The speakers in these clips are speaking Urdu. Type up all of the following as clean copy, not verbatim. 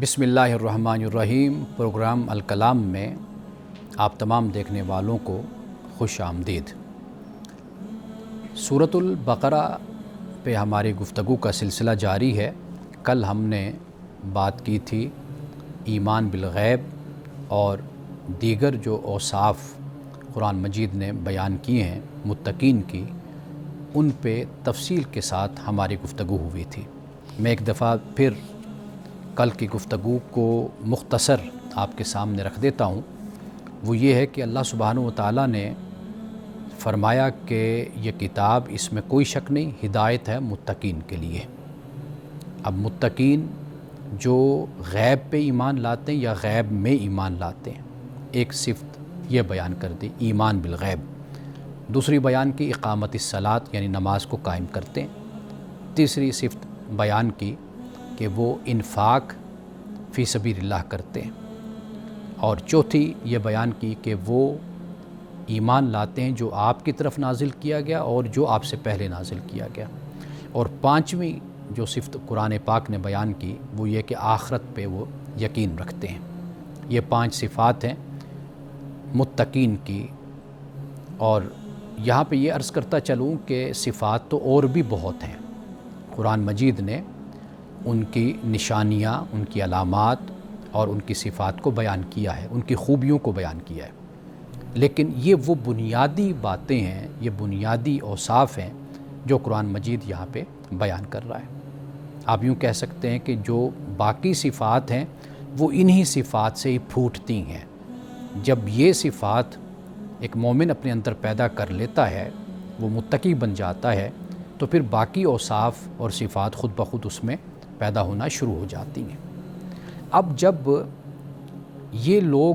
بسم اللہ الرحمن الرحیم۔ پروگرام الکلام میں آپ تمام دیکھنے والوں کو خوش آمدید۔ سورۃ البقرہ پہ ہماری گفتگو کا سلسلہ جاری ہے۔ کل ہم نے بات کی تھی ایمان بالغیب اور دیگر جو اوصاف قرآن مجید نے بیان کیے ہیں متقین کی، ان پہ تفصیل کے ساتھ ہماری گفتگو ہوئی تھی۔ میں ایک دفعہ پھر کل کی گفتگو کو مختصر آپ کے سامنے رکھ دیتا ہوں۔ وہ یہ ہے کہ اللہ سبحانہ و تعالیٰ نے فرمایا کہ یہ کتاب، اس میں کوئی شک نہیں، ہدایت ہے متقین کے لیے۔ اب متقین جو غیب پہ ایمان لاتے ہیں یا غیب میں ایمان لاتے ہیں، ایک صفت یہ بیان کر دی ایمان بالغیب، دوسری بیان کی اقامت الصلاۃ یعنی نماز کو قائم کرتے ہیں، تیسری صفت بیان کی کہ وہ انفاق فی سبیل اللہ کرتے ہیں، اور چوتھی یہ بیان کی کہ وہ ایمان لاتے ہیں جو آپ کی طرف نازل کیا گیا اور جو آپ سے پہلے نازل کیا گیا، اور پانچویں جو صفت قرآن پاک نے بیان کی وہ یہ کہ آخرت پہ وہ یقین رکھتے ہیں۔ یہ 5 صفات ہیں متقین کی، اور یہاں پہ یہ عرض کرتا چلوں کہ صفات تو اور بھی بہت ہیں۔ قرآن مجید نے ان کی نشانیاں، ان کی علامات اور ان کی صفات کو بیان کیا ہے، ان کی خوبیوں کو بیان کیا ہے، لیکن یہ وہ بنیادی باتیں ہیں، یہ بنیادی اوصاف ہیں جو قرآن مجید یہاں پہ بیان کر رہا ہے۔ آپ یوں کہہ سکتے ہیں کہ جو باقی صفات ہیں وہ انہی صفات سے ہی پھوٹتی ہیں۔ جب یہ صفات ایک مومن اپنے اندر پیدا کر لیتا ہے، وہ متقی بن جاتا ہے، تو پھر باقی اوصاف اور صفات خود بخود اس میں پیدا ہونا شروع ہو جاتی ہیں۔ اب جب یہ لوگ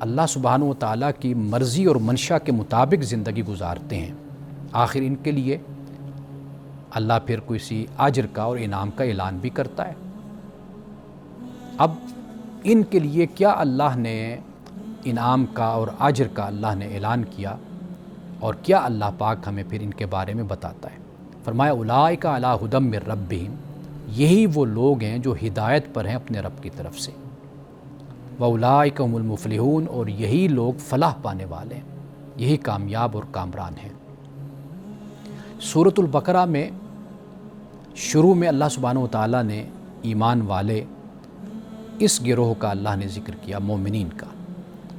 اللہ سبحانہ و تعالیٰ کی مرضی اور منشا کے مطابق زندگی گزارتے ہیں، آخر ان کے لیے اللہ پھر کسی اجر کا اور انعام کا اعلان بھی کرتا ہے۔ اب ان کے لیے کیا اللہ نے انعام کا اور اجر کا اللہ نے اعلان کیا، اور کیا اللہ پاک ہمیں پھر ان کے بارے میں بتاتا ہے؟ فرمایا اولئک علی ھدی من ربہم، یہی وہ لوگ ہیں جو ہدایت پر ہیں اپنے رب کی طرف سے، واولئک ھم المفلحون، اور یہی لوگ فلاح پانے والے ہیں، یہی کامیاب اور کامران ہیں۔ سورۃ البقرہ میں شروع میں اللہ سبحانہ و تعالیٰ نے ایمان والے اس گروہ کا اللہ نے ذکر کیا، مومنین کا،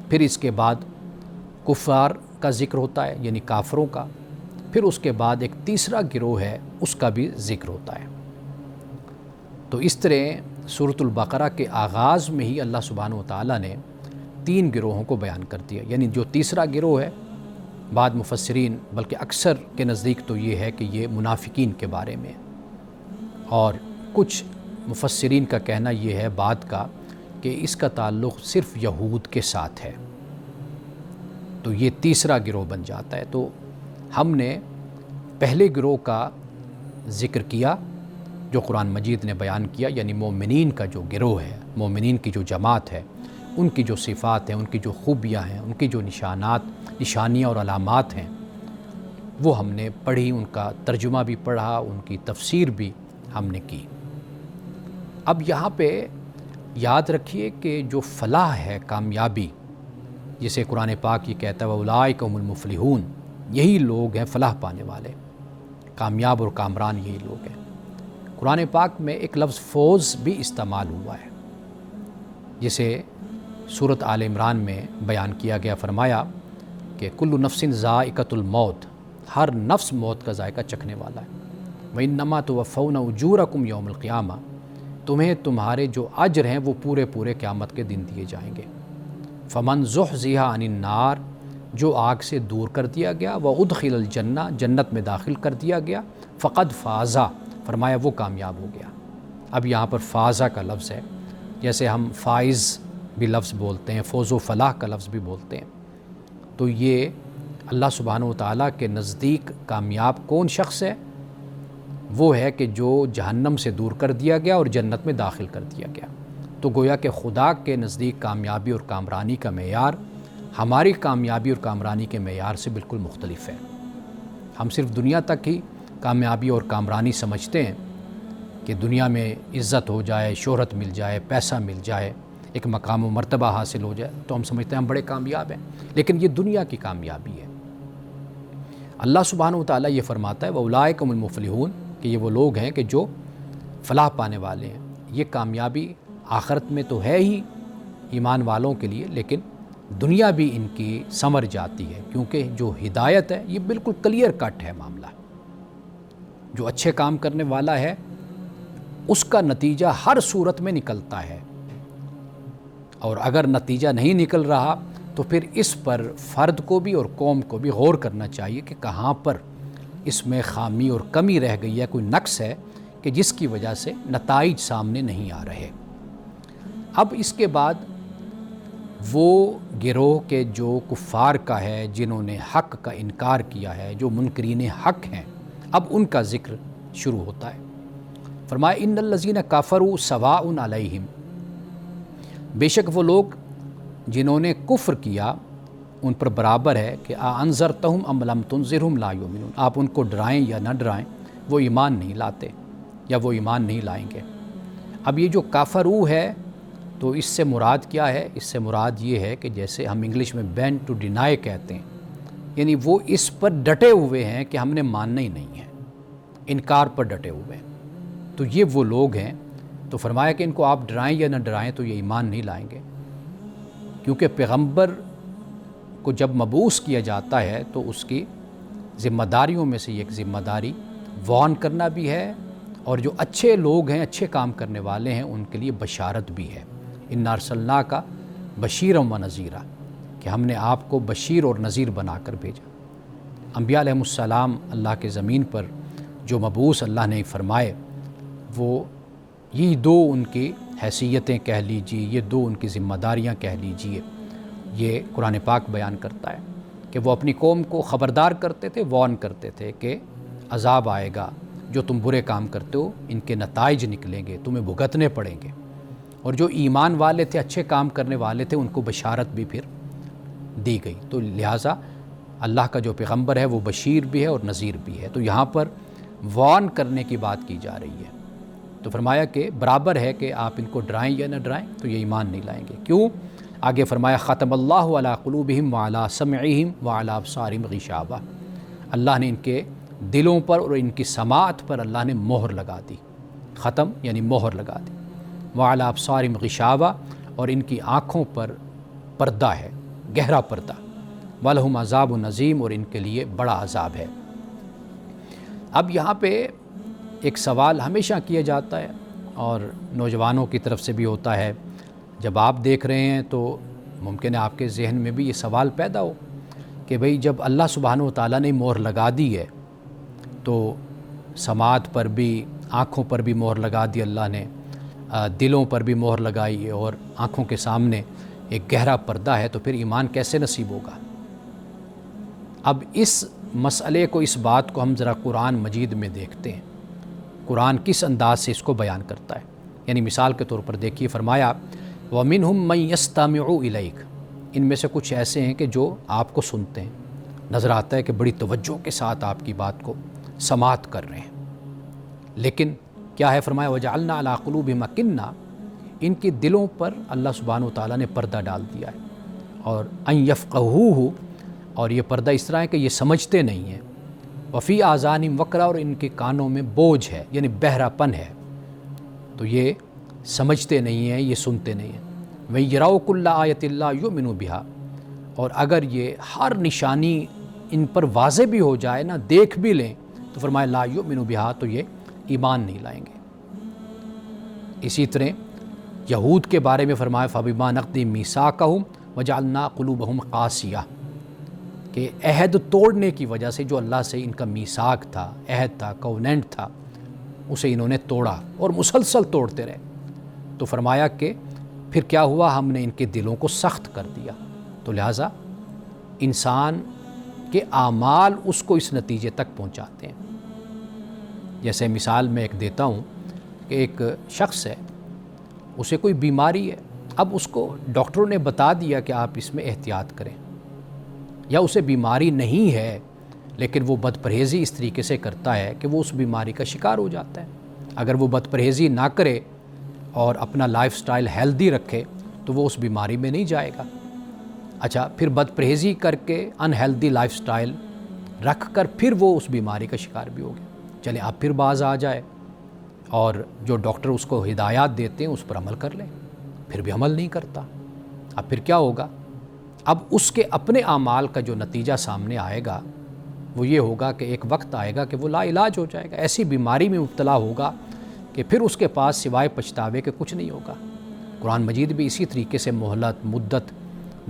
پھر اس کے بعد کفار کا ذکر ہوتا ہے یعنی کافروں کا، پھر اس کے بعد ایک تیسرا گروہ ہے اس کا بھی ذکر ہوتا ہے۔ تو اس طرح سورۃ البقرہ کے آغاز میں ہی اللہ سبحانہ و تعالیٰ نے 3 گروہوں کو بیان کر دیا، یعنی جو تیسرا گروہ ہے، بعض مفسرین بلکہ اکثر کے نزدیک تو یہ ہے کہ یہ منافقین کے بارے میں، اور کچھ مفسرین کا کہنا یہ ہے بعد کا کہ اس کا تعلق صرف یہود کے ساتھ ہے، تو یہ تیسرا گروہ بن جاتا ہے۔ تو ہم نے پہلے گروہ کا ذکر کیا جو قرآن مجید نے بیان کیا، یعنی مومنین کا جو گروہ ہے، مومنین کی جو جماعت ہے، ان کی جو صفات ہیں، ان کی جو خوبیاں ہیں، ان کی جو نشانیاں اور علامات ہیں، وہ ہم نے پڑھی، ان کا ترجمہ بھی پڑھا، ان کی تفسیر بھی ہم نے کی۔ اب یہاں پہ یاد رکھیے کہ جو فلاح ہے، کامیابی، جسے قرآن پاک یہ کہتا ہے اولئک ھم المفلحون، یہی لوگ ہیں فلاح پانے والے، کامیاب اور کامران یہی لوگ ہیں۔ قرآن پاک میں ایک لفظ فوز بھی استعمال ہوا ہے، جسے سورۃ آل عمران میں بیان کیا گیا، فرمایا کہ کل نفس ذائقۃ الموت، ہر نفس موت کا ذائقہ چکھنے والا ہے، وَإِنَّمَا تُوَفَّوْنَ أُجُورَكُمْ يَوْمَ الْقِيَامَةِ، تمہیں تمہارے جو اجر ہیں وہ پورے قیامت کے دن دیے جائیں گے۔ فَمَنْ زُحْزِحَ عَنِ النَّارِ، جو آگ سے دور کر دیا گیا، وَأُدْخِلَ الْجَنَّةَ، جنت میں داخل کر دیا گیا، فَقَدْ فَازَ، فرمایا وہ کامیاب ہو گیا۔ اب یہاں پر فازہ کا لفظ ہے، جیسے ہم فائز بھی لفظ بولتے ہیں، فوز و فلاح کا لفظ بھی بولتے ہیں، تو یہ اللہ سبحانہ و تعالیٰ کے نزدیک کامیاب کون شخص ہے؟ وہ ہے کہ جو جہنم سے دور کر دیا گیا اور جنت میں داخل کر دیا گیا۔ تو گویا کہ خدا کے نزدیک کامیابی اور کامرانی کا معیار ہماری کامیابی اور کامرانی کے معیار سے بالکل مختلف ہے۔ ہم صرف دنیا تک ہی کامیابی اور کامرانی سمجھتے ہیں، کہ دنیا میں عزت ہو جائے، شہرت مل جائے، پیسہ مل جائے، ایک مقام و مرتبہ حاصل ہو جائے تو ہم سمجھتے ہیں ہم بڑے کامیاب ہیں، لیکن یہ دنیا کی کامیابی ہے۔ اللہ سبحانہ وتعالیٰ یہ فرماتا ہے وَأُولَٰئِکَ هُمُ الْمُفْلِحُونَ کہ یہ وہ لوگ ہیں کہ جو فلاح پانے والے ہیں۔ یہ کامیابی آخرت میں تو ہے ہی ایمان والوں کے لیے، لیکن دنیا بھی ان کی ثمر جاتی ہے، کیونکہ جو ہدایت ہے یہ بالکل کلیئر کٹ ہے معاملہ۔ جو اچھے کام کرنے والا ہے اس کا نتیجہ ہر صورت میں نکلتا ہے، اور اگر نتیجہ نہیں نکل رہا تو پھر اس پر فرد کو بھی اور قوم کو بھی غور کرنا چاہیے کہ کہاں پر اس میں خامی اور کمی رہ گئی ہے، کوئی نقص ہے کہ جس کی وجہ سے نتائج سامنے نہیں آ رہے۔ اب اس کے بعد وہ گروہ کے جو کفار کا ہے، جنہوں نے حق کا انکار کیا ہے، جو منکرین حق ہیں، اب ان کا ذکر شروع ہوتا ہے۔ فرمایا ان الذین کفروا سواء علیہم، بے شک وہ لوگ جنہوں نے کفر کیا ان پر برابر ہے کہ انذرتہم ام لم تنذرہم لا یؤمنون، آپ ان کو ڈرائیں یا نہ ڈرائیں وہ ایمان نہیں لاتے یا وہ ایمان نہیں لائیں گے۔ اب یہ جو کافرو ہے تو اس سے مراد کیا ہے؟ اس سے مراد یہ ہے کہ جیسے ہم انگلش میں بین ٹو ڈینائی کہتے ہیں، یعنی وہ اس پر ڈٹے ہوئے ہیں کہ ہم نے ماننا ہی نہیں ہے، انکار پر ڈٹے ہوئے ہیں۔ تو یہ وہ لوگ ہیں، تو فرمایا کہ ان کو آپ ڈرائیں یا نہ ڈرائیں تو یہ ایمان نہیں لائیں گے، کیونکہ پیغمبر کو جب مبعوث کیا جاتا ہے تو اس کی ذمہ داریوں میں سے ایک ذمہ داری وارن کرنا بھی ہے، اور جو اچھے لوگ ہیں، اچھے کام کرنے والے ہیں، ان کے لیے بشارت بھی ہے۔ انا ارسلناک بشیرا و نذیرا، کہ ہم نے آپ کو بشیر اور نذیر بنا کر بھیجا۔ انبیاء علیہ السلام اللہ کے زمین پر جو مبعوث اللہ نے فرمائے، وہ یہ دو ان کی حیثیتیں کہہ لیجیے، یہ دو ان کی ذمہ داریاں کہہ لیجیے، یہ قرآن پاک بیان کرتا ہے کہ وہ اپنی قوم کو خبردار کرتے تھے، وارن کرتے تھے کہ عذاب آئے گا، جو تم برے کام کرتے ہو ان کے نتائج نکلیں گے، تمہیں بھگتنے پڑیں گے۔ اور جو ایمان والے تھے، اچھے کام کرنے والے تھے، ان کو بشارت بھی پھر دی گئی۔ تو لہٰذا اللہ کا جو پیغمبر ہے وہ بشیر بھی ہے اور نذیر بھی ہے۔ تو یہاں پر وارن کرنے کی بات کی جا رہی ہے، تو فرمایا کہ برابر ہے کہ آپ ان کو ڈرائیں یا نہ ڈرائیں تو یہ ایمان نہیں لائیں گے۔ کیوں؟ آگے فرمایا ختم اللہ علی قلوبہم وعلی سمعہم وعلی ابصارہم غشاوہ، اللہ نے ان کے دلوں پر اور ان کی سماعت پر اللہ نے مہر لگا دی، ختم یعنی مہر لگا دی، وعلی ابصارہم غشاوہ، اور ان کی آنکھوں پر پردہ ہے، گہرا پردہ، وَلَهُمْ عَذَابٌ عَظِيمٌ، اور ان کے لیے بڑا عذاب ہے۔ اب یہاں پہ ایک سوال ہمیشہ کیا جاتا ہے اور نوجوانوں کی طرف سے بھی ہوتا ہے، جب آپ دیکھ رہے ہیں تو ممکن ہے آپ کے ذہن میں بھی یہ سوال پیدا ہو کہ بھئی جب اللہ سبحانہ وتعالیٰ نے مہر لگا دی ہے تو سماعت پر بھی، آنکھوں پر بھی مہر لگا دی اللہ نے، دلوں پر بھی مہر لگائی ہے، اور آنکھوں کے سامنے ایک گہرا پردہ ہے، تو پھر ایمان کیسے نصیب ہوگا؟ اب اس مسئلے کو، اس بات کو ہم ذرا قرآن مجید میں دیکھتے ہیں، قرآن کس انداز سے اس کو بیان کرتا ہے۔ یعنی مثال کے طور پر دیکھیے، فرمایا وَمِنْهُمْ مَنْ يَسْتَمِعُ إِلَيْكَ، ان میں سے کچھ ایسے ہیں کہ جو آپ کو سنتے ہیں، نظر آتا ہے کہ بڑی توجہ کے ساتھ آپ کی بات کو سماعت کر رہے ہیں، لیکن کیا ہے؟ فرمایا وَجَعَلْنَا عَلَىٰ قُلُوبِهِمْ أَكِنَّةً، ان کے دلوں پر اللہ سبحانہ وتعالیٰ نے پردہ ڈال دیا ہے، اور أَن يَفْقَهُوهُ، اور یہ پردہ اس طرح ہے کہ یہ سمجھتے نہیں ہیں، وفی آذانہم وقرا، اور ان کے کانوں میں بوجھ ہے، یعنی بہرا پن ہے، تو یہ سمجھتے نہیں ہیں، یہ سنتے نہیں ہیں۔ وَيَرَوْا كُلَّ آیَةٍ لَا يُؤْمِنُوا بِهَا، اور اگر یہ ہر نشانی ان پر واضح بھی ہو جائے نا، دیکھ بھی لیں، تو فرمایا لا یؤمنوا بها، تو یہ ایمان نہیں لائیں گے۔ اسی طرح یہود کے بارے میں فرمایا فَبِمَا نَقْضِهِم مِیثَاقَهُمْ وَجَعَلْنَا قُلُوبَهُمْ قَاسِیَةً، کہ عہد توڑنے کی وجہ سے جو اللہ سے ان کا میثاق تھا، عہد تھا، کووننٹ تھا، اسے انہوں نے توڑا اور مسلسل توڑتے رہے، تو فرمایا کہ پھر کیا ہوا؟ ہم نے ان کے دلوں کو سخت کر دیا۔ تو لہٰذا انسان کے اعمال اس کو اس نتیجے تک پہنچاتے ہیں۔ جیسے مثال میں ایک دیتا ہوں کہ ایک شخص ہے، اسے کوئی بیماری ہے، اب اس کو ڈاکٹروں نے بتا دیا کہ آپ اس میں احتیاط کریں، یا اسے بیماری نہیں ہے لیکن وہ بد پرہیزی اس طریقے سے کرتا ہے کہ وہ اس بیماری کا شکار ہو جاتا ہے۔ اگر وہ بد پرہیزی نہ کرے اور اپنا لائف سٹائل ہیلدی رکھے تو وہ اس بیماری میں نہیں جائے گا۔ اچھا، پھر بد پرہیزی کر کے ان ہیلدی لائف سٹائل رکھ کر پھر وہ اس بیماری کا شکار بھی ہو گیا، چلیں اب پھر باز آ جائے اور جو ڈاکٹر اس کو ہدایات دیتے ہیں اس پر عمل کر لیں، پھر بھی عمل نہیں کرتا۔ اب پھر کیا ہوگا؟ اب اس کے اپنے اعمال کا جو نتیجہ سامنے آئے گا وہ یہ ہوگا کہ ایک وقت آئے گا کہ وہ لا علاج ہو جائے گا، ایسی بیماری میں مبتلا ہوگا کہ پھر اس کے پاس سوائے پچھتاوے کے کچھ نہیں ہوگا۔ قرآن مجید بھی اسی طریقے سے مہلت مدت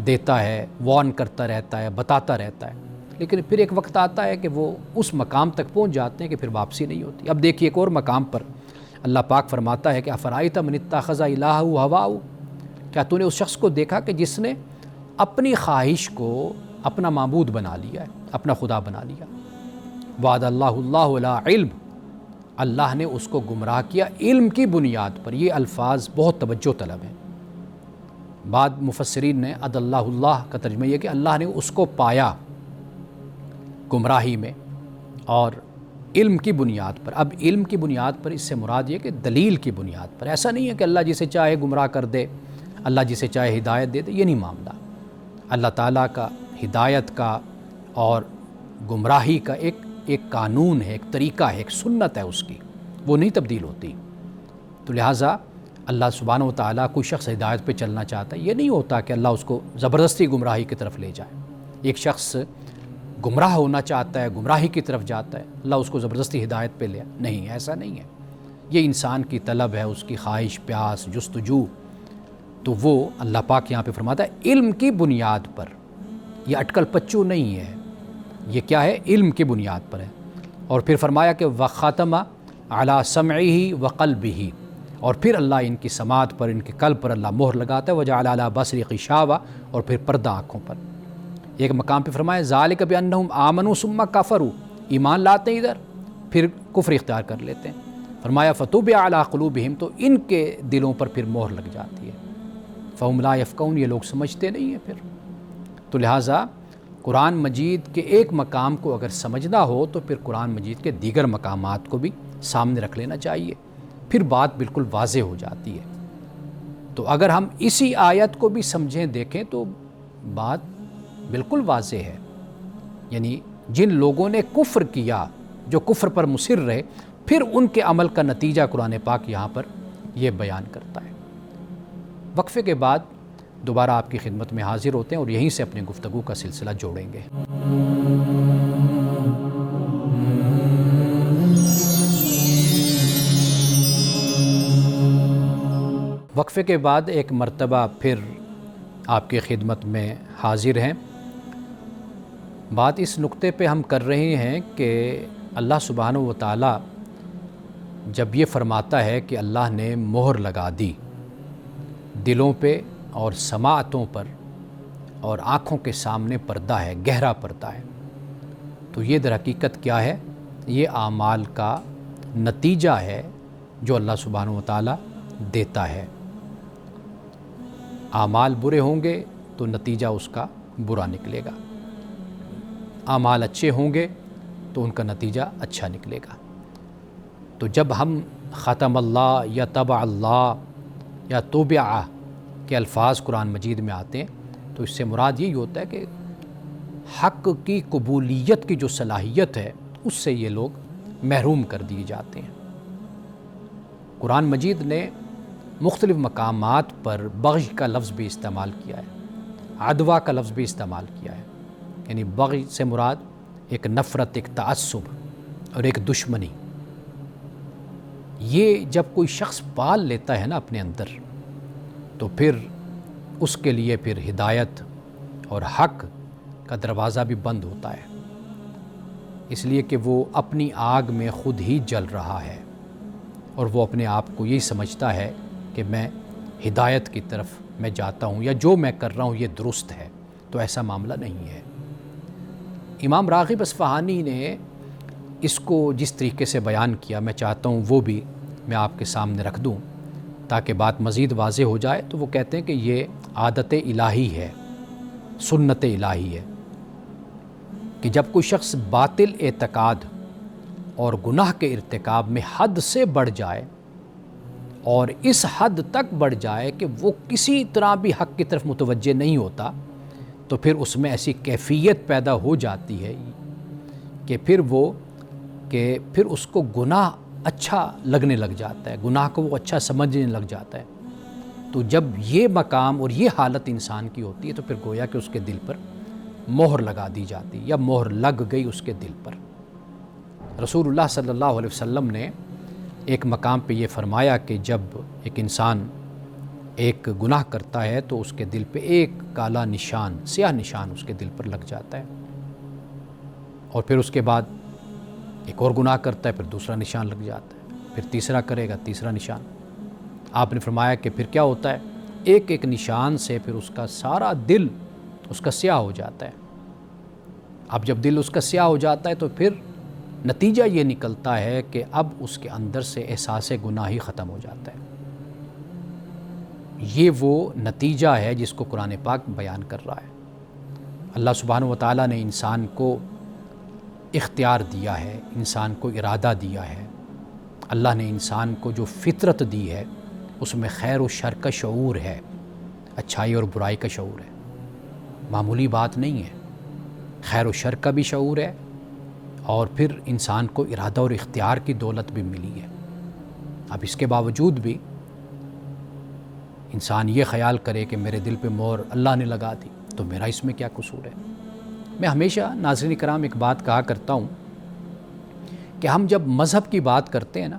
دیتا ہے، وارن کرتا رہتا ہے، بتاتا رہتا ہے، لیکن پھر ایک وقت آتا ہے کہ وہ اس مقام تک پہنچ جاتے ہیں کہ پھر واپسی نہیں ہوتی۔ اب دیکھیے ایک اور مقام پر اللہ پاک فرماتا ہے کہ افرائیت من اتخذ الہہ ہواہ، کیا تو نے اس شخص کو دیکھا کہ جس نے اپنی خواہش کو اپنا معبود بنا لیا ہے، اپنا خدا بنا لیا۔ وعد اللہ علی علم، اللہ نے اس کو گمراہ کیا علم کی بنیاد پر۔ یہ الفاظ بہت توجہ طلب ہیں۔ بعد مفسرین نے عد اللہ کا ترجمہ یہ کہ اللہ نے اس کو پایا گمراہی میں اور علم کی بنیاد پر۔ اب علم کی بنیاد پر اس سے مراد یہ کہ دلیل کی بنیاد پر۔ ایسا نہیں ہے کہ اللہ جسے چاہے گمراہ کر دے، اللہ جسے چاہے ہدایت دے دے، یہ نہیں معاملہ۔ اللہ تعالیٰ کا ہدایت کا اور گمراہی کا ایک قانون ہے، ایک طریقہ ہے، ایک سنت ہے اس کی، وہ نہیں تبدیل ہوتی۔ تو لہٰذا اللہ سبحانہ و تعالیٰ کوئی شخص ہدایت پہ چلنا چاہتا ہے، یہ نہیں ہوتا کہ اللہ اس کو زبردستی گمراہی کی طرف لے جائے۔ ایک شخص گمراہ ہونا چاہتا ہے، گمراہی کی طرف جاتا ہے، اللہ اس کو زبردستی ہدایت پہ لے، نہیں، ایسا نہیں ہے۔ یہ انسان کی طلب ہے، اس کی خواہش، پیاس، جستجو۔ تو وہ اللہ پاک یہاں پہ فرماتا ہے علم کی بنیاد پر، یہ اٹکل پچو نہیں ہے، یہ کیا ہے؟ علم کی بنیاد پر ہے۔ اور پھر فرمایا کہ وَخَتَمَ عَلَىٰ سَمْعِهِ وَقَلْبِهِ، اور پھر اللہ ان کی سماعت پر، ان کے قلب پر اللہ مہر لگاتا ہے، وَجَعَلَ عَلَىٰ بَصَرِهِ غِشَاوَةً، اور پھر پردہ آنکھوں پر۔ ایک مقام پہ فرمایا ذَلِكَ بِأَنَّهُمْ آمَنُوا ثُمَّ كَفَرُوا، ایمان لاتے ہیں ادھر پھر کفر اختیار کر لیتے ہیں۔ فرمایا فَطُبِعَ عَلَىٰ قُلُوبِهِمْ، تو ان کے دلوں پر پھر مہر لگ جاتی ہے۔ فَهُمْ لَا يَفْقَهُونَ، یہ لوگ سمجھتے نہیں ہیں پھر۔ تو لہٰذا قرآن مجید کے ایک مقام کو اگر سمجھنا ہو تو پھر قرآن مجید کے دیگر مقامات کو بھی سامنے رکھ لینا چاہیے، پھر بات بالکل واضح ہو جاتی ہے۔ تو اگر ہم اسی آیت کو بھی سمجھیں دیکھیں تو بات بالکل واضح ہے، یعنی جن لوگوں نے کفر کیا، جو کفر پر مصر رہے، پھر ان کے عمل کا نتیجہ قرآن پاک یہاں پر یہ بیان کرتا ہے۔ وقفے کے بعد دوبارہ آپ کی خدمت میں حاضر ہوتے ہیں اور یہیں سے اپنے گفتگو کا سلسلہ جوڑیں گے۔ وقفے کے بعد ایک مرتبہ پھر آپ کی خدمت میں حاضر ہیں۔ بات اس نقطے پہ ہم کر رہے ہیں کہ اللہ سبحانہ و تعالیٰ جب یہ فرماتا ہے کہ اللہ نے مہر لگا دی دلوں پہ اور سماعتوں پر اور آنکھوں کے سامنے پردہ ہے، گہرا پردہ ہے، تو یہ در حقیقت کیا ہے؟ یہ اعمال کا نتیجہ ہے جو اللہ سبحانہ و تعالیٰ دیتا ہے۔ اعمال برے ہوں گے تو نتیجہ اس کا برا نکلے گا، اعمال اچھے ہوں گے تو ان کا نتیجہ اچھا نکلے گا۔ تو جب ہم ختم اللہ یا طبع اللہ یا طبع کے الفاظ قرآن مجید میں آتے ہیں تو اس سے مراد یہی ہوتا ہے کہ حق کی قبولیت کی جو صلاحیت ہے اس سے یہ لوگ محروم کر دیے جاتے ہیں۔ قرآن مجید نے مختلف مقامات پر بغی کا لفظ بھی استعمال کیا ہے، عدوہ کا لفظ بھی استعمال کیا ہے، یعنی بغی سے مراد ایک نفرت، ایک تعصب اور ایک دشمنی۔ یہ جب کوئی شخص پال لیتا ہے نا اپنے اندر تو پھر اس کے لیے پھر ہدایت اور حق کا دروازہ بھی بند ہوتا ہے، اس لیے کہ وہ اپنی آگ میں خود ہی جل رہا ہے اور وہ اپنے آپ کو یہی سمجھتا ہے کہ میں ہدایت کی طرف میں جاتا ہوں یا جو میں کر رہا ہوں یہ درست ہے، تو ایسا معاملہ نہیں ہے۔ امام راغب اصفہانی نے اس کو جس طریقے سے بیان کیا میں چاہتا ہوں وہ بھی میں آپ کے سامنے رکھ دوں تاکہ بات مزید واضح ہو جائے۔ تو وہ کہتے ہیں کہ یہ عادت الہی ہے، سنت الہی ہے کہ جب کوئی شخص باطل اعتقاد اور گناہ کے ارتکاب میں حد سے بڑھ جائے اور اس حد تک بڑھ جائے کہ وہ کسی طرح بھی حق کی طرف متوجہ نہیں ہوتا، تو پھر اس میں ایسی کیفیت پیدا ہو جاتی ہے کہ پھر اس کو گناہ اچھا لگنے لگ جاتا ہے، گناہ کو وہ اچھا سمجھنے لگ جاتا ہے۔ تو جب یہ مقام اور یہ حالت انسان کی ہوتی ہے تو پھر گویا کہ اس کے دل پر مہر لگا دی جاتی یا مہر لگ گئی اس کے دل پر۔ رسول اللہ صلی اللہ علیہ وسلم نے ایک مقام پہ یہ فرمایا کہ جب ایک انسان ایک گناہ کرتا ہے تو اس کے دل پہ ایک کالا نشان، سیاہ نشان اس کے دل پر لگ جاتا ہے، اور پھر اس کے بعد ایک اور گناہ کرتا ہے، پھر دوسرا نشان لگ جاتا ہے، پھر تیسرا کرے گا، تیسرا نشان۔ آپ نے فرمایا کہ پھر کیا ہوتا ہے، ایک ایک نشان سے پھر اس کا سارا دل اس کا سیاہ ہو جاتا ہے۔ اب جب دل اس کا سیاہ ہو جاتا ہے تو پھر نتیجہ یہ نکلتا ہے کہ اب اس کے اندر سے احساس گناہ ہی ختم ہو جاتا ہے۔ یہ وہ نتیجہ ہے جس کو قرآن پاک بیان کر رہا ہے۔ اللہ سبحانہ و تعالیٰ نے انسان کو اختیار دیا ہے، انسان کو ارادہ دیا ہے، اللہ نے انسان کو جو فطرت دی ہے اس میں خیر و شر کا شعور ہے، اچھائی اور برائی کا شعور ہے، معمولی بات نہیں ہے۔ خیر و شر کا بھی شعور ہے، اور پھر انسان کو ارادہ اور اختیار کی دولت بھی ملی ہے۔ اب اس کے باوجود بھی انسان یہ خیال کرے کہ میرے دل پہ مہر اللہ نے لگا دی تو میرا اس میں کیا قصور ہے۔ میں ہمیشہ ناظرین کرام ایک بات کہا کرتا ہوں کہ ہم جب مذہب کی بات کرتے ہیں نا،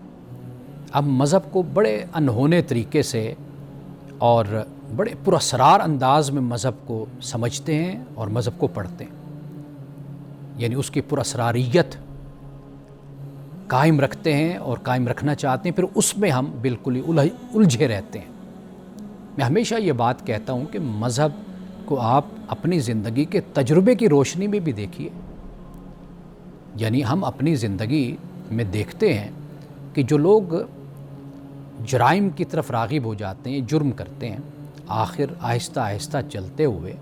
ہم مذہب کو بڑے انہونے طریقے سے اور بڑے پراسرار انداز میں مذہب کو سمجھتے ہیں اور مذہب کو پڑھتے ہیں، یعنی اس کی پراسراریت قائم رکھتے ہیں اور قائم رکھنا چاہتے ہیں، پھر اس میں ہم بالکل ہی الجھے رہتے ہیں۔ میں ہمیشہ یہ بات کہتا ہوں کہ مذہب کو آپ اپنی زندگی کے تجربے کی روشنی میں بھی دیکھیے۔ یعنی ہم اپنی زندگی میں دیکھتے ہیں کہ جو لوگ جرائم کی طرف راغب ہو جاتے ہیں، جرم کرتے ہیں، آخر آہستہ آہستہ چلتے ہوئے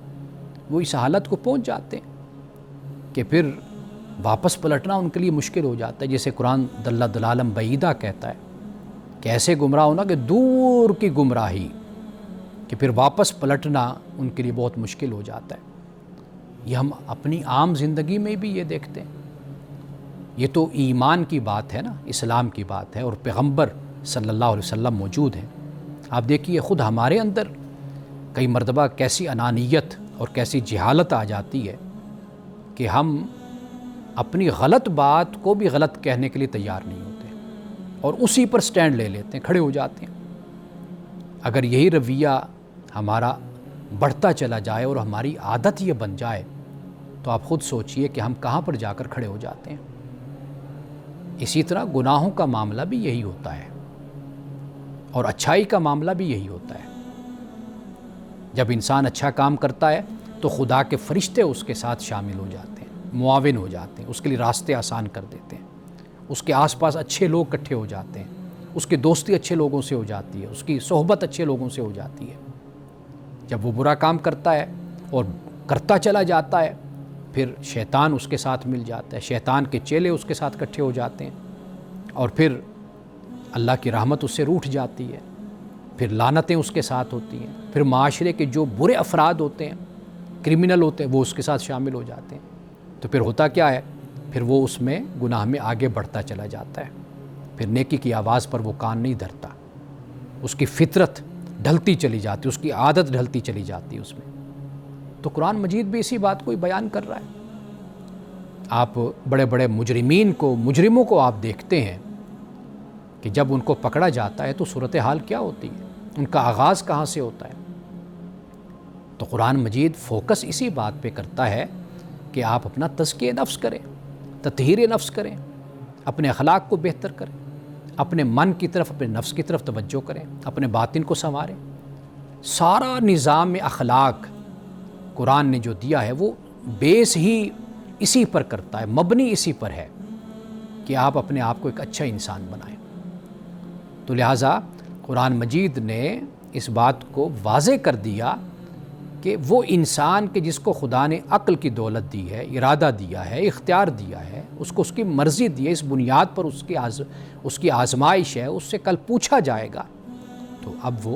وہ اس حالت کو پہنچ جاتے ہیں کہ پھر واپس پلٹنا ان کے لیے مشکل ہو جاتا ہے۔ جیسے قرآن دلہ دلالم بعیدہ کہتا ہے کہ ایسے گمراہ ہونا کہ دور کی گمراہی، کہ پھر واپس پلٹنا ان کے لیے بہت مشکل ہو جاتا ہے۔ یہ ہم اپنی عام زندگی میں بھی یہ دیکھتے ہیں۔ یہ تو ایمان کی بات ہے نا، اسلام کی بات ہے، اور پیغمبر صلی اللہ علیہ وسلم موجود ہیں۔ آپ دیکھیے خود ہمارے اندر کئی مرتبہ کیسی انانیت اور کیسی جہالت آ جاتی ہے کہ ہم اپنی غلط بات کو بھی غلط کہنے کے لیے تیار نہیں ہوتے اور اسی پر سٹینڈ لے لیتے ہیں، کھڑے ہو جاتے ہیں۔ اگر یہی رویہ ہمارا بڑھتا چلا جائے اور ہماری عادت یہ بن جائے تو آپ خود سوچئے کہ ہم کہاں پر جا کر کھڑے ہو جاتے ہیں۔ اسی طرح گناہوں کا معاملہ بھی یہی ہوتا ہے اور اچھائی کا معاملہ بھی یہی ہوتا ہے۔ جب انسان اچھا کام کرتا ہے تو خدا کے فرشتے اس کے ساتھ شامل ہو جاتے ہیں، معاون ہو جاتے ہیں، اس کے لیے راستے آسان کر دیتے ہیں، اس کے آس پاس اچھے لوگ اکٹھے ہو جاتے ہیں، اس کی دوستی اچھے لوگوں سے ہو جاتی ہے، اس کی صحبت اچھے لوگوں سے ہو جاتی ہے۔ جب وہ برا کام کرتا ہے اور کرتا چلا جاتا ہے پھر شیطان اس کے ساتھ مل جاتا ہے، شیطان کے چیلے اس کے ساتھ اکٹھے ہو جاتے ہیں اور پھر اللہ کی رحمت اس سے روٹھ جاتی ہے، پھر لعنتیں اس کے ساتھ ہوتی ہیں، پھر معاشرے کے جو برے افراد ہوتے ہیں، کرمنل ہوتے ہیں، وہ اس کے ساتھ شامل ہو جاتے ہیں۔ تو پھر ہوتا کیا ہے، پھر وہ اس میں گناہ میں آگے بڑھتا چلا جاتا ہے، پھر نیکی کی آواز پر وہ کان نہیں دھرتا، اس کی فطرت ڈھلتی چلی جاتی، اس کی عادت ڈھلتی چلی جاتی اس میں۔ تو قرآن مجید بھی اسی بات کو ہی بیان کر رہا ہے۔ آپ بڑے بڑے مجرموں کو آپ دیکھتے ہیں کہ جب ان کو پکڑا جاتا ہے تو صورتحال کیا ہوتی ہے، ان کا آغاز کہاں سے ہوتا ہے۔ تو قرآن مجید فوکس اسی بات پہ کرتا ہے کہ آپ اپنا تزکیہ نفس کریں، تطہیر نفس کریں، اپنے اخلاق کو بہتر کریں، اپنے من کی طرف، اپنے نفس کی طرف توجہ کریں، اپنے باطن کو سنواریں۔ سارا نظام اخلاق قرآن نے جو دیا ہے وہ بیس ہی اسی پر کرتا ہے، مبنی اسی پر ہے کہ آپ اپنے آپ کو ایک اچھا انسان بنائیں۔ تو لہٰذا قرآن مجید نے اس بات کو واضح کر دیا کہ وہ انسان کے جس کو خدا نے عقل کی دولت دی ہے، ارادہ دیا ہے، اختیار دیا ہے، اس کو اس کی مرضی دی ہے، اس بنیاد پر اس کی آزمائش ہے، اس سے کل پوچھا جائے گا، تو اب وہ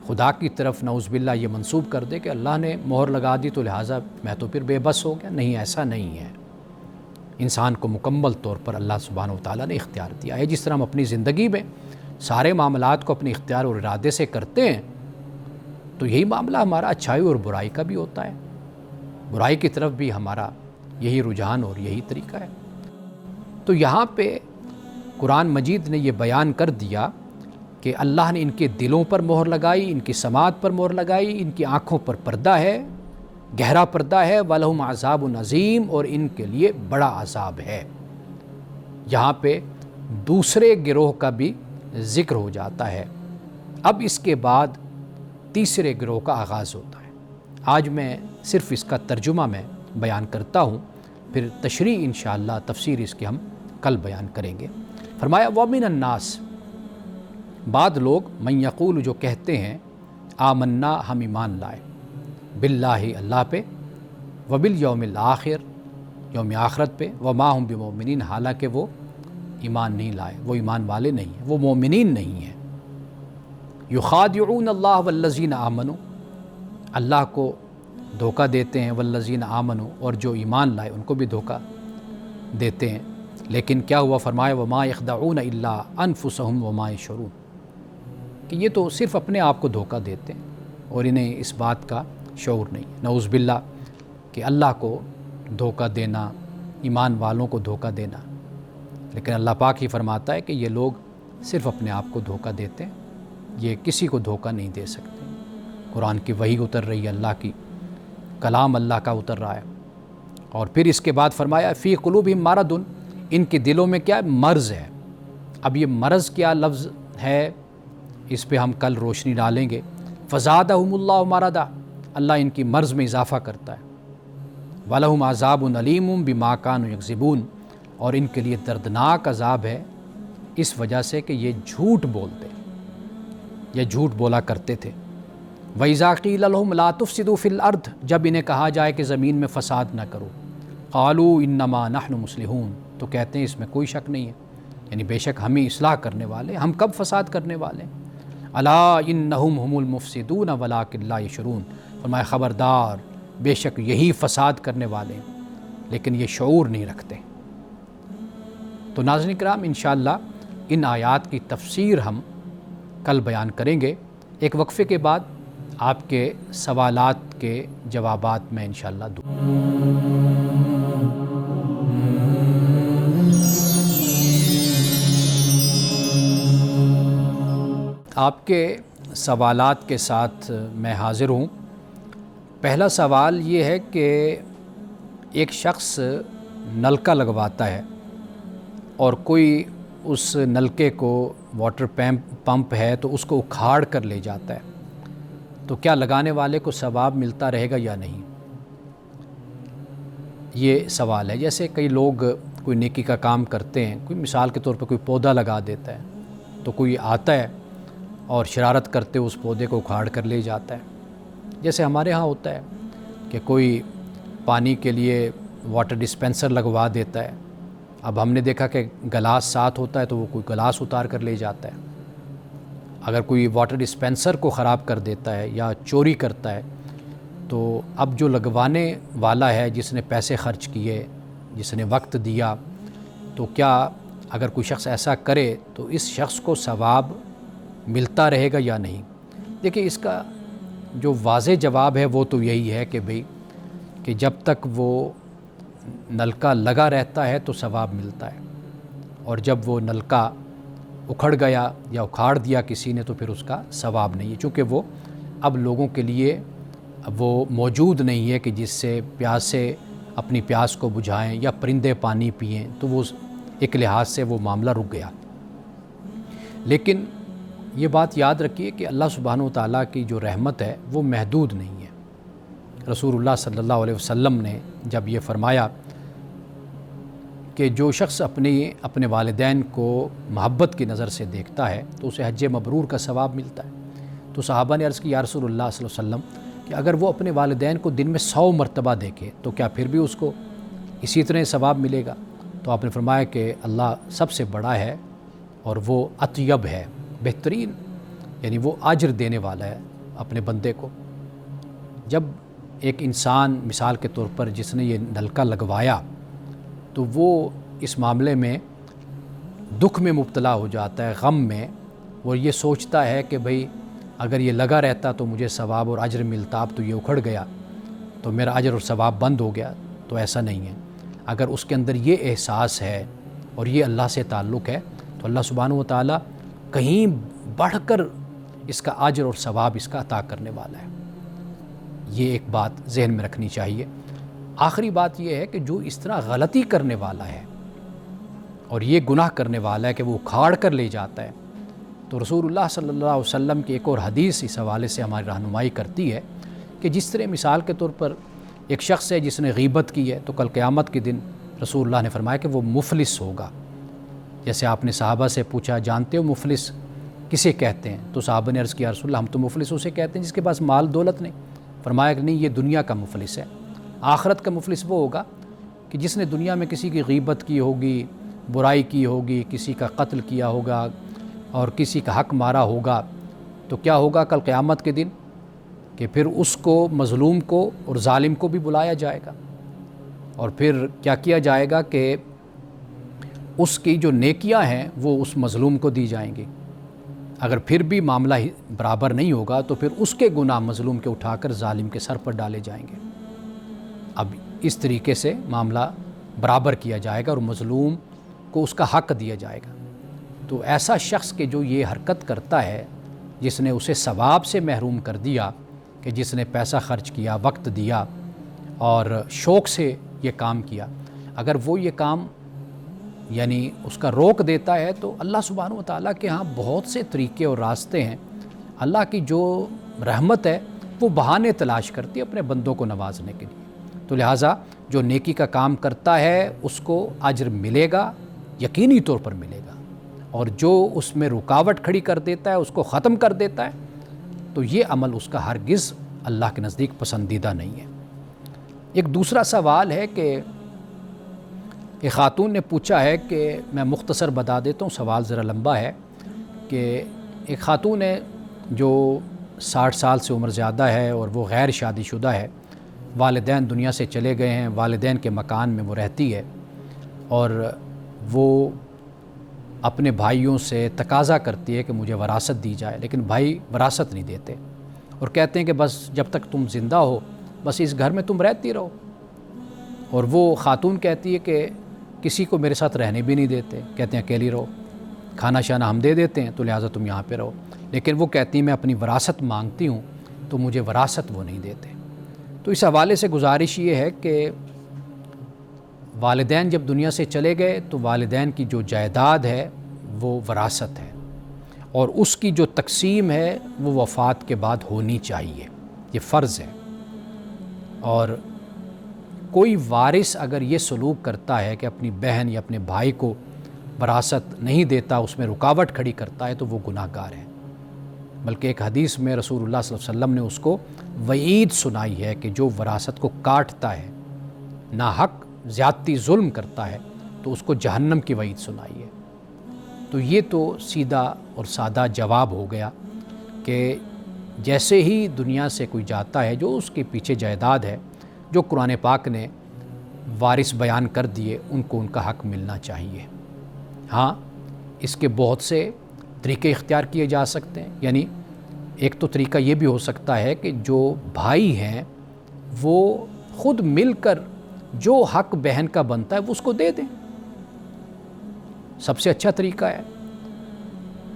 خدا کی طرف نعوذ باللہ یہ منسوب کر دے کہ اللہ نے مہر لگا دی تو لہٰذا میں تو پھر بے بس ہو گیا۔ نہیں، ایسا نہیں ہے۔ انسان کو مکمل طور پر اللہ سبحانہ و تعالیٰ نے اختیار دیا ہے۔ جس طرح ہم اپنی زندگی میں سارے معاملات کو اپنے اختیار اور ارادے سے کرتے ہیں، تو یہی معاملہ ہمارا اچھائی اور برائی کا بھی ہوتا ہے۔ برائی کی طرف بھی ہمارا یہی رجحان اور یہی طریقہ ہے۔ تو یہاں پہ قرآن مجید نے یہ بیان کر دیا کہ اللہ نے ان کے دلوں پر مہر لگائی، ان کی سماعت پر مہر لگائی، ان کی آنکھوں پر پردہ ہے، گہرا پردہ ہے، وَلَهُمْ عَذَابٌ عَظِيمٌ، اور ان کے لیے بڑا عذاب ہے۔ یہاں پہ دوسرے گروہ کا بھی ذکر ہو جاتا ہے۔ اب اس کے بعد تیسرے گروہ کا آغاز ہوتا ہے۔ آج میں صرف اس کا ترجمہ میں بیان کرتا ہوں، پھر تشریح انشاءاللہ تفسیر اس کی ہم کل بیان کریں گے۔ فرمایا وَمِنَ النَّاسِ، بعض لوگ من یقول جو کہتے ہیں آمنا ہم ایمان لائے، باللہ اللہ پہ، وبالیوم الآخر یوم آخرت پہ، وما ہم بمؤمنین حالانکہ وہ ایمان نہیں لائے، وہ ایمان والے نہیں ہیں، وہ مومنین نہیں ہیں۔ یخادعون اللہ والذین آمنوا، اللہ کو دھوکہ دیتے ہیں، والذین آمنوا، اور جو ایمان لائے ان کو بھی دھوکہ دیتے ہیں۔ لیکن کیا ہوا؟ فرمایا وما یخدعون الا انفسهم وما یشعرون، کہ یہ تو صرف اپنے آپ کو دھوکہ دیتے ہیں اور انہیں اس بات کا شعور نہیں۔ نعوذ باللہ کہ اللہ کو دھوکہ دینا، ایمان والوں کو دھوکہ دینا، لیکن اللہ پاک ہی فرماتا ہے کہ یہ لوگ صرف اپنے آپ کو دھوکہ دیتے ہیں، یہ کسی کو دھوکہ نہیں دے سکتے۔ قرآن کی وحی اتر رہی ہے، اللہ کی کلام اللہ کا اتر رہا ہے، اور پھر اس کے بعد فرمایا فی قلوبہم مرض، ان کے دلوں میں کیا مرض ہے۔ اب یہ مرض کیا لفظ ہے، اس پہ ہم کل روشنی ڈالیں گے۔ فزادہم اللہ مرضا، اللہ ان کی مرض میں اضافہ کرتا ہے۔ وَلَهُمْ عَذَابٌ عَلِيمٌ بِمَا كَانُوا يَكْذِبُونَ، اور ان کے لیے دردناک عذاب ہے اس وجہ سے کہ یہ جھوٹ بولتے، یہ جھوٹ بولا کرتے تھے۔ وَإِذَا قِيلَ لَهُمْ لَا تُفْسِدُوا فِي الْأَرْضِ، جب انہیں کہا جائے کہ زمین میں فساد نہ کرو، قَالُوا إِنَّمَا نَحْنُ مُصْلِحُونَ، تو کہتے ہیں اس میں کوئی شک نہیں ہے، یعنی بے شک ہمیں اصلاح کرنے والے، ہم کب فساد کرنے والے؟ أَلَا إِنَّهُمْ هُمُ الْمُفْسِدُونَ وَلَٰكِن لَا يَشْعُرُونَ، فرمایا خبردار، بے شک یہی فساد کرنے والے ہیں لیکن یہ شعور نہیں رکھتے۔ تو ناظرین کرام، انشاءاللہ ان آیات کی تفسیر ہم کل بیان کریں گے۔ ایک وقفے کے بعد آپ کے سوالات کے جوابات میں انشاءاللہ دوں۔ آپ کے سوالات کے ساتھ میں حاضر ہوں۔ پہلا سوال یہ ہے کہ ایک شخص نلکا لگواتا ہے اور کوئی اس نلکے کو، واٹر پمپ ہے تو اس کو اکھاڑ کر لے جاتا ہے، تو کیا لگانے والے کو ثواب ملتا رہے گا یا نہیں؟ یہ سوال ہے۔ جیسے کئی لوگ کوئی نیکی کا کام کرتے ہیں، کوئی مثال کے طور پہ کوئی پودا لگا دیتا ہے، تو کوئی آتا ہے اور شرارت کرتے اس پودے کو اکھاڑ کر لے جاتا ہے۔ جیسے ہمارے ہاں ہوتا ہے کہ کوئی پانی کے لیے واٹر ڈسپینسر لگوا دیتا ہے، اب ہم نے دیکھا کہ گلاس ساتھ ہوتا ہے تو وہ کوئی گلاس اتار کر لے جاتا ہے۔ اگر کوئی واٹر ڈسپینسر کو خراب کر دیتا ہے یا چوری کرتا ہے، تو اب جو لگوانے والا ہے، جس نے پیسے خرچ کیے، جس نے وقت دیا، تو کیا اگر کوئی شخص ایسا کرے تو اس شخص کو ثواب ملتا رہے گا یا نہیں؟ دیکھیں، اس کا جو واضح جواب ہے وہ تو یہی ہے کہ بھئی کہ جب تک وہ نلکا لگا رہتا ہے تو ثواب ملتا ہے، اور جب وہ نلکا اکھڑ گیا یا اکھاڑ دیا کسی نے تو پھر اس کا ثواب نہیں ہے، چونکہ وہ اب لوگوں کے لیے وہ موجود نہیں ہے کہ جس سے پیاسے اپنی پیاس کو بجھائیں یا پرندے پانی پئیں، تو وہ ایک لحاظ سے وہ معاملہ رک گیا۔ لیکن یہ بات یاد رکھیے کہ اللہ سبحانہ و تعالیٰ کی جو رحمت ہے وہ محدود نہیں ہے۔ رسول اللہ صلی اللہ علیہ وسلم نے جب یہ فرمایا کہ جو شخص اپنے والدین کو محبت کی نظر سے دیکھتا ہے تو اسے حج مبرور کا ثواب ملتا ہے، تو صحابہ نے عرض کی یا رسول اللہ صلی اللہ علیہ وسلم کہ اگر وہ اپنے والدین کو دن میں 100 مرتبہ دیکھے تو کیا پھر بھی اس کو اسی طرح ثواب ملے گا؟ تو آپ نے فرمایا کہ اللہ سب سے بڑا ہے اور وہ اطیب ہے، بہترین، یعنی وہ اجر دینے والا ہے اپنے بندے کو۔ جب ایک انسان مثال کے طور پر جس نے یہ نلکا لگوایا تو وہ اس معاملے میں دکھ میں مبتلا ہو جاتا ہے، غم میں، وہ یہ سوچتا ہے کہ بھئی اگر یہ لگا رہتا تو مجھے ثواب اور اجر ملتا، اب تو یہ اکھڑ گیا تو میرا اجر اور ثواب بند ہو گیا۔ تو ایسا نہیں ہے، اگر اس کے اندر یہ احساس ہے اور یہ اللہ سے تعلق ہے تو اللہ سبحانہ و تعالیٰ کہیں بڑھ کر اس کا اجر اور ثواب اس کا عطا کرنے والا ہے۔ یہ ایک بات ذہن میں رکھنی چاہیے۔ آخری بات یہ ہے کہ جو اس طرح غلطی کرنے والا ہے اور یہ گناہ کرنے والا ہے کہ وہ اکھاڑ کر لے جاتا ہے، تو رسول اللہ صلی اللہ علیہ وسلم کی ایک اور حدیث اس حوالے سے ہماری رہنمائی کرتی ہے کہ جس طرح مثال کے طور پر ایک شخص ہے جس نے غیبت کی ہے تو کل قیامت کے دن رسول اللہ نے فرمایا کہ وہ مفلس ہوگا۔ جیسے آپ نے صحابہ سے پوچھا جانتے ہو مفلس کسے کہتے ہیں؟ تو صحابہ نے عرض کیا رسول اللہ ہم تو مفلس اسے کہتے ہیں جس کے پاس مال دولت نہیں۔ فرمایا کہ نہیں، یہ دنیا کا مفلس ہے، آخرت کا مفلس وہ ہوگا کہ جس نے دنیا میں کسی کی غیبت کی ہوگی، برائی کی ہوگی، کسی کا قتل کیا ہوگا اور کسی کا حق مارا ہوگا، تو کیا ہوگا کل قیامت کے دن کہ پھر اس کو، مظلوم کو اور ظالم کو بھی بلایا جائے گا، اور پھر کیا کیا جائے گا کہ اس کی جو نیکیاں ہیں وہ اس مظلوم کو دی جائیں گی۔ اگر پھر بھی معاملہ برابر نہیں ہوگا تو پھر اس کے گناہ مظلوم کے اٹھا کر ظالم کے سر پر ڈالے جائیں گے۔ اب اس طریقے سے معاملہ برابر کیا جائے گا اور مظلوم کو اس کا حق دیا جائے گا۔ تو ایسا شخص کہ جو یہ حرکت کرتا ہے، جس نے اسے ثواب سے محروم کر دیا، کہ جس نے پیسہ خرچ کیا، وقت دیا اور شوق سے یہ کام کیا، اگر وہ یہ کام یعنی اس کا روک دیتا ہے تو اللہ سبحانہ و تعالیٰ کے ہاں بہت سے طریقے اور راستے ہیں۔ اللہ کی جو رحمت ہے وہ بہانے تلاش کرتی ہے اپنے بندوں کو نوازنے کے لیے۔ تو لہٰذا جو نیکی کا کام کرتا ہے اس کو اجر ملے گا، یقینی طور پر ملے گا، اور جو اس میں رکاوٹ کھڑی کر دیتا ہے، اس کو ختم کر دیتا ہے، تو یہ عمل اس کا ہرگز اللہ کے نزدیک پسندیدہ نہیں ہے۔ ایک دوسرا سوال ہے کہ ایک خاتون نے پوچھا ہے کہ میں مختصر بتا دیتا ہوں، سوال ذرا لمبا ہے، کہ ایک خاتون ہے جو 60 سال سے عمر زیادہ ہے اور وہ غیر شادی شدہ ہے، والدین دنیا سے چلے گئے ہیں، والدین کے مکان میں وہ رہتی ہے، اور وہ اپنے بھائیوں سے تقاضا کرتی ہے کہ مجھے وراثت دی جائے، لیکن بھائی وراثت نہیں دیتے اور کہتے ہیں کہ بس جب تک تم زندہ ہو بس اس گھر میں تم رہتی رہو۔ اور وہ خاتون کہتی ہے کہ کسی کو میرے ساتھ رہنے بھی نہیں دیتے، کہتے ہیں اکیلی رہو، کھانا شانا ہم دے دیتے ہیں تو لہٰذا تم یہاں پہ رہو، لیکن وہ کہتی ہیں میں اپنی وراثت مانگتی ہوں تو مجھے وراثت وہ نہیں دیتے۔ تو اس حوالے سے گزارش یہ ہے کہ والدین جب دنیا سے چلے گئے تو والدین کی جو جائیداد ہے وہ وراثت ہے، اور اس کی جو تقسیم ہے وہ وفات کے بعد ہونی چاہیے، یہ فرض ہے۔ اور کوئی وارث اگر یہ سلوک کرتا ہے کہ اپنی بہن یا اپنے بھائی کو وراثت نہیں دیتا، اس میں رکاوٹ کھڑی کرتا ہے، تو وہ گناہ گار ہے۔ بلکہ ایک حدیث میں رسول اللہ صلی اللہ علیہ وسلم نے اس کو وعید سنائی ہے کہ جو وراثت کو کاٹتا ہے، ناحق زیادتی ظلم کرتا ہے، تو اس کو جہنم کی وعید سنائی ہے۔ تو یہ تو سیدھا اور سادہ جواب ہو گیا کہ جیسے ہی دنیا سے کوئی جاتا ہے جو اس کے پیچھے جائیداد ہے، جو قرآن پاک نے وارث بیان کر دیے، ان کو ان کا حق ملنا چاہیے۔ ہاں، اس کے بہت سے طریقے اختیار کیے جا سکتے ہیں، یعنی ایک تو طریقہ یہ بھی ہو سکتا ہے کہ جو بھائی ہیں وہ خود مل کر جو حق بہن کا بنتا ہے وہ اس کو دے دیں، سب سے اچھا طریقہ ہے۔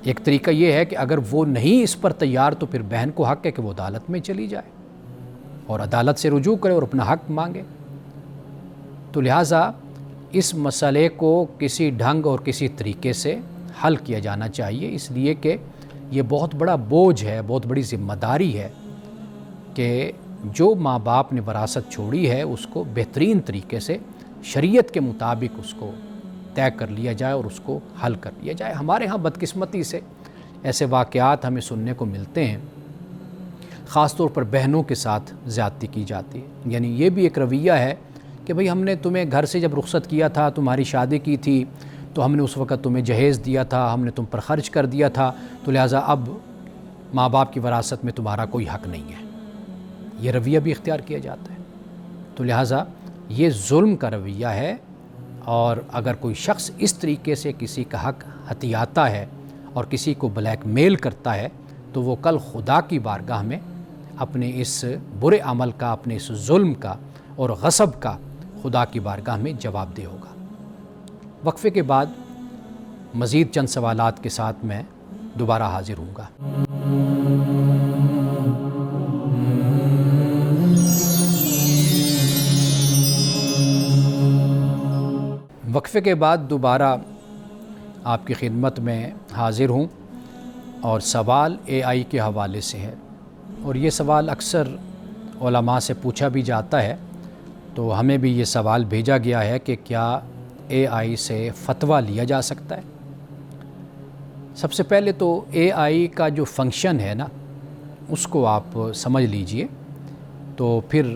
ایک طریقہ یہ ہے کہ اگر وہ نہیں اس پر تیار تو پھر بہن کو حق ہے کہ وہ عدالت میں چلی جائے اور عدالت سے رجوع کرے اور اپنا حق مانگے۔ تو لہٰذا اس مسئلے کو کسی ڈھنگ اور کسی طریقے سے حل کیا جانا چاہیے، اس لیے کہ یہ بہت بڑا بوجھ ہے، بہت بڑی ذمہ داری ہے کہ جو ماں باپ نے وراثت چھوڑی ہے اس کو بہترین طریقے سے شریعت کے مطابق اس کو طے کر لیا جائے اور اس کو حل کر لیا جائے۔ ہمارے ہاں بدقسمتی سے ایسے واقعات ہمیں سننے کو ملتے ہیں، خاص طور پر بہنوں کے ساتھ زیادتی کی جاتی ہے۔ یعنی یہ بھی ایک رویہ ہے کہ بھئی ہم نے تمہیں گھر سے جب رخصت کیا تھا، تمہاری شادی کی تھی، تو ہم نے اس وقت تمہیں جہیز دیا تھا، ہم نے تم پر خرچ کر دیا تھا، تو لہٰذا اب ماں باپ کی وراثت میں تمہارا کوئی حق نہیں ہے۔ یہ رویہ بھی اختیار کیا جاتا ہے۔ تو لہٰذا یہ ظلم کا رویہ ہے، اور اگر کوئی شخص اس طریقے سے کسی کا حق ہتھیاتا ہے اور کسی کو بلیک میل کرتا ہے، تو وہ کل خدا کی بارگاہ میں اپنے اس برے عمل کا، اپنے اس ظلم کا اور غصب کا خدا کی بارگاہ میں جواب دہ ہوگا۔ وقفے کے بعد مزید چند سوالات کے ساتھ میں دوبارہ حاضر ہوں گا۔ وقفے کے بعد دوبارہ آپ کی خدمت میں حاضر ہوں، اور سوال اے آئی کے حوالے سے ہے، اور یہ سوال اکثر علماء سے پوچھا بھی جاتا ہے۔ تو ہمیں بھی یہ سوال بھیجا گیا ہے کہ کیا اے آئی سے فتویٰ لیا جا سکتا ہے؟ سب سے پہلے تو اے آئی کا جو فنکشن ہے نا، اس کو آپ سمجھ لیجئے، تو پھر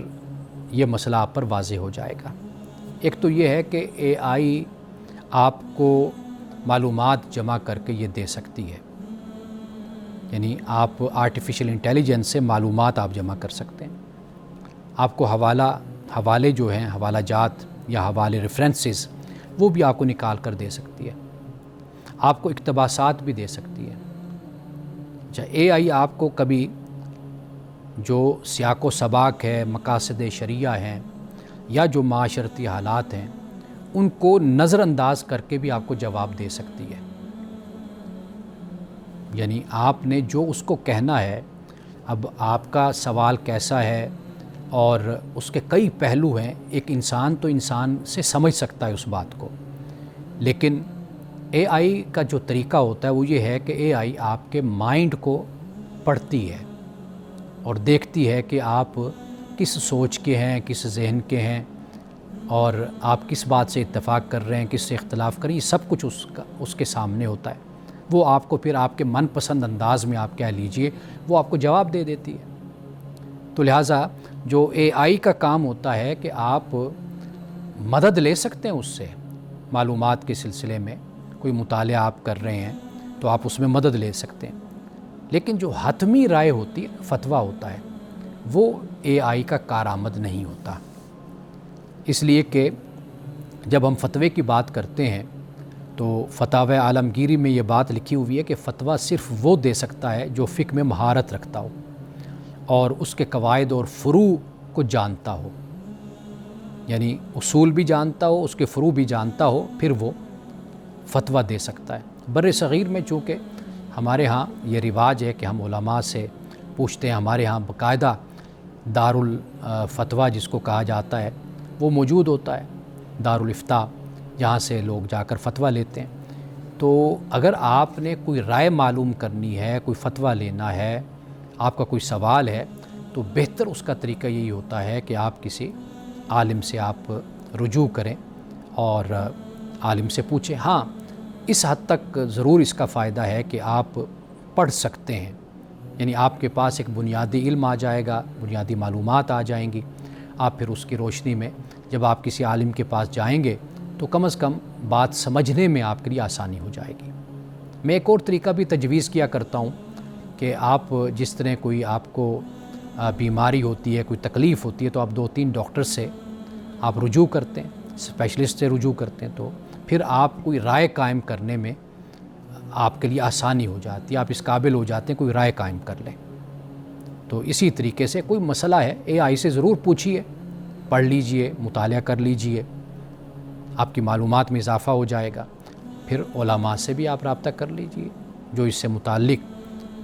یہ مسئلہ آپ پر واضح ہو جائے گا۔ ایک تو یہ ہے کہ اے آئی آپ کو معلومات جمع کر کے یہ دے سکتی ہے، یعنی آپ آرٹیفیشل انٹیلیجنس سے معلومات آپ جمع کر سکتے ہیں۔ آپ کو حوالے جو ہیں، حوالہ جات یا حوالے ریفرنسز، وہ بھی آپ کو نکال کر دے سکتی ہے۔ آپ کو اقتباسات بھی دے سکتی ہے۔ اچھا، اے آئی آپ کو کبھی جو سیاق و سباق ہے، مقاصد شرعیہ ہیں، یا جو معاشرتی حالات ہیں، ان کو نظر انداز کر کے بھی آپ کو جواب دے سکتی ہے۔ یعنی آپ نے جو اس کو کہنا ہے، اب آپ کا سوال کیسا ہے اور اس کے کئی پہلو ہیں، ایک انسان تو انسان سے سمجھ سکتا ہے اس بات کو، لیکن اے آئی کا جو طریقہ ہوتا ہے وہ یہ ہے کہ اے آئی آپ کے مائنڈ کو پڑھتی ہے اور دیکھتی ہے کہ آپ کس سوچ کے ہیں، کس ذہن کے ہیں، اور آپ کس بات سے اتفاق کر رہے ہیں، کس سے اختلاف کر رہے ہیں، یہ سب کچھ اس کے سامنے ہوتا ہے۔ وہ آپ کو پھر آپ کے من پسند انداز میں آپ کہہ لیجئے، وہ آپ کو جواب دے دیتی ہے۔ تو لہٰذا جو اے آئی کا کام ہوتا ہے کہ آپ مدد لے سکتے ہیں اس سے، معلومات کے سلسلے میں کوئی مطالعہ آپ کر رہے ہیں تو آپ اس میں مدد لے سکتے ہیں، لیکن جو حتمی رائے ہوتی ہے، فتویٰ ہوتا ہے، وہ اے آئی کا کارآمد نہیں ہوتا۔ اس لیے کہ جب ہم فتوے کی بات کرتے ہیں تو فتاوی عالمگیری میں یہ بات لکھی ہوئی ہے کہ فتویٰ صرف وہ دے سکتا ہے جو فقہ میں مہارت رکھتا ہو اور اس کے قواعد اور فروع کو جانتا ہو، یعنی اصول بھی جانتا ہو، اس کے فروع بھی جانتا ہو، پھر وہ فتویٰ دے سکتا ہے۔ بر صغیر میں چونکہ ہمارے ہاں یہ رواج ہے کہ ہم علماء سے پوچھتے ہیں، ہمارے ہاں باقاعدہ دارالفتویٰ جس کو کہا جاتا ہے وہ موجود ہوتا ہے، دارالافتاء، جہاں سے لوگ جا کر فتویٰ لیتے ہیں۔ تو اگر آپ نے کوئی رائے معلوم کرنی ہے، کوئی فتویٰ لینا ہے، آپ کا کوئی سوال ہے، تو بہتر اس کا طریقہ یہی ہوتا ہے کہ آپ کسی عالم سے آپ رجوع کریں اور عالم سے پوچھیں۔ ہاں، اس حد تک ضرور اس کا فائدہ ہے کہ آپ پڑھ سکتے ہیں، یعنی آپ کے پاس ایک بنیادی علم آ جائے گا، بنیادی معلومات آ جائیں گی، آپ پھر اس کی روشنی میں جب آپ کسی عالم کے پاس جائیں گے تو کم از کم بات سمجھنے میں آپ کے لیے آسانی ہو جائے گی۔ میں ایک اور طریقہ بھی تجویز کیا کرتا ہوں کہ آپ جس طرح کوئی آپ کو بیماری ہوتی ہے، کوئی تکلیف ہوتی ہے، تو آپ 2-3 ڈاکٹر سے آپ رجوع کرتے ہیں، اسپیشلسٹ سے رجوع کرتے ہیں، تو پھر آپ کوئی رائے قائم کرنے میں آپ کے لیے آسانی ہو جاتی ہے، آپ اس قابل ہو جاتے ہیں کوئی رائے قائم کر لیں۔ تو اسی طریقے سے کوئی مسئلہ ہے، اے آئی سے ضرور پوچھیے، پڑھ لیجئے، مطالعہ کر لیجئے، آپ کی معلومات میں اضافہ ہو جائے گا۔ پھر علماء سے بھی آپ رابطہ کر لیجئے، جو اس سے متعلق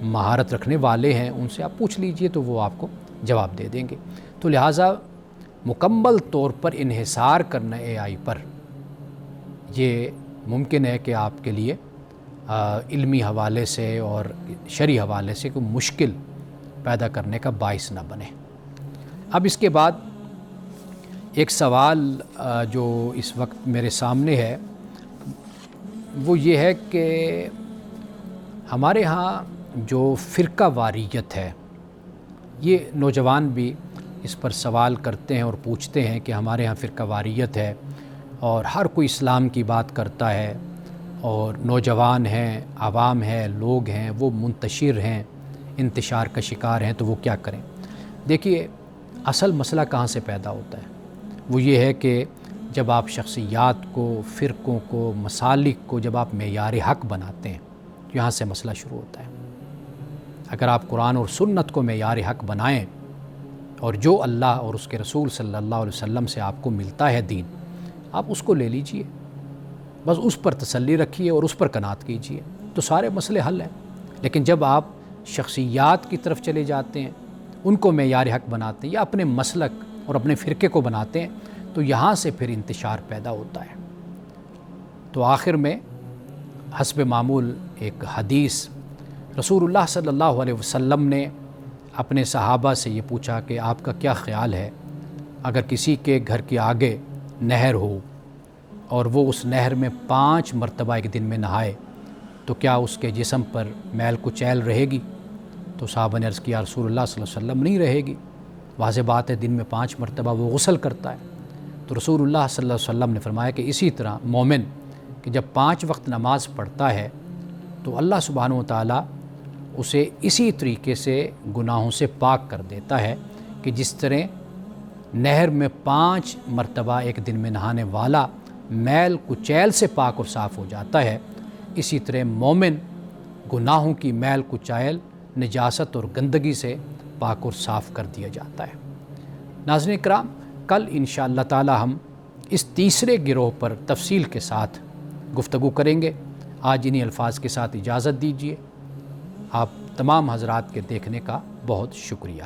مہارت رکھنے والے ہیں، ان سے آپ پوچھ لیجئے تو وہ آپ کو جواب دے دیں گے۔ تو لہٰذا مکمل طور پر انحصار کرنا اے آئی پر، یہ ممکن ہے کہ آپ کے لیے علمی حوالے سے اور شرعی حوالے سے کوئی مشکل پیدا کرنے کا باعث نہ بنے۔ اب اس کے بعد ایک سوال جو اس وقت میرے سامنے ہے وہ یہ ہے کہ ہمارے ہاں جو فرقہ واریت ہے، یہ نوجوان بھی اس پر سوال کرتے ہیں اور پوچھتے ہیں کہ ہمارے ہاں فرقہ واریت ہے اور ہر کوئی اسلام کی بات کرتا ہے، اور نوجوان ہیں، عوام ہیں، لوگ ہیں، وہ منتشر ہیں، انتشار کا شکار ہیں، تو وہ کیا کریں؟ دیکھیے، اصل مسئلہ کہاں سے پیدا ہوتا ہے؟ وہ یہ ہے کہ جب آپ شخصیات کو، فرقوں کو، مسالک کو جب آپ معیار حق بناتے ہیں، یہاں سے مسئلہ شروع ہوتا ہے۔ اگر آپ قرآن اور سنت کو معیار حق بنائیں اور جو اللہ اور اس کے رسول صلی اللہ علیہ وسلم سے آپ کو ملتا ہے دین، آپ اس کو لے لیجئے، بس اس پر تسلی رکھیے اور اس پر قناعت کیجئے، تو سارے مسئلے حل ہیں۔ لیکن جب آپ شخصیات کی طرف چلے جاتے ہیں، ان کو معیار حق بناتے ہیں یا اپنے مسلک اور اپنے فرقے کو بناتے ہیں، تو یہاں سے پھر انتشار پیدا ہوتا ہے۔ تو آخر میں حسب معمول ایک حدیث، رسول اللہ صلی اللہ علیہ وسلم نے اپنے صحابہ سے یہ پوچھا کہ آپ کا کیا خیال ہے اگر کسی کے گھر کے آگے نہر ہو اور وہ اس نہر میں 5 مرتبہ ایک دن میں نہائے، تو کیا اس کے جسم پر میل کچیل رہے گی؟ تو صحابہ نے عرض کیا رسول اللہ صلی اللہ علیہ وسلم، نہیں رہے گی، واضح بات ہے دن میں 5 مرتبہ وہ غسل کرتا ہے۔ تو رسول اللہ صلی اللہ علیہ وسلم نے فرمایا کہ اسی طرح مومن کہ جب 5 وقت نماز پڑھتا ہے تو اللہ سبحانہ و تعالیٰ اسے اسی طریقے سے گناہوں سے پاک کر دیتا ہے کہ جس طرح نہر میں 5 مرتبہ ایک دن میں نہانے والا میل کچیل سے پاک اور صاف ہو جاتا ہے، اسی طرح مومن گناہوں کی میل کچیل، نجاست اور گندگی سے پاک اور صاف کر دیا جاتا ہے۔ ناظرین کرام، کل انشاءاللہ تعالی ہم اس تیسرے گروہ پر تفصیل کے ساتھ گفتگو کریں گے۔ آج انہی الفاظ کے ساتھ اجازت دیجیے۔ آپ تمام حضرات کے دیکھنے کا بہت شکریہ۔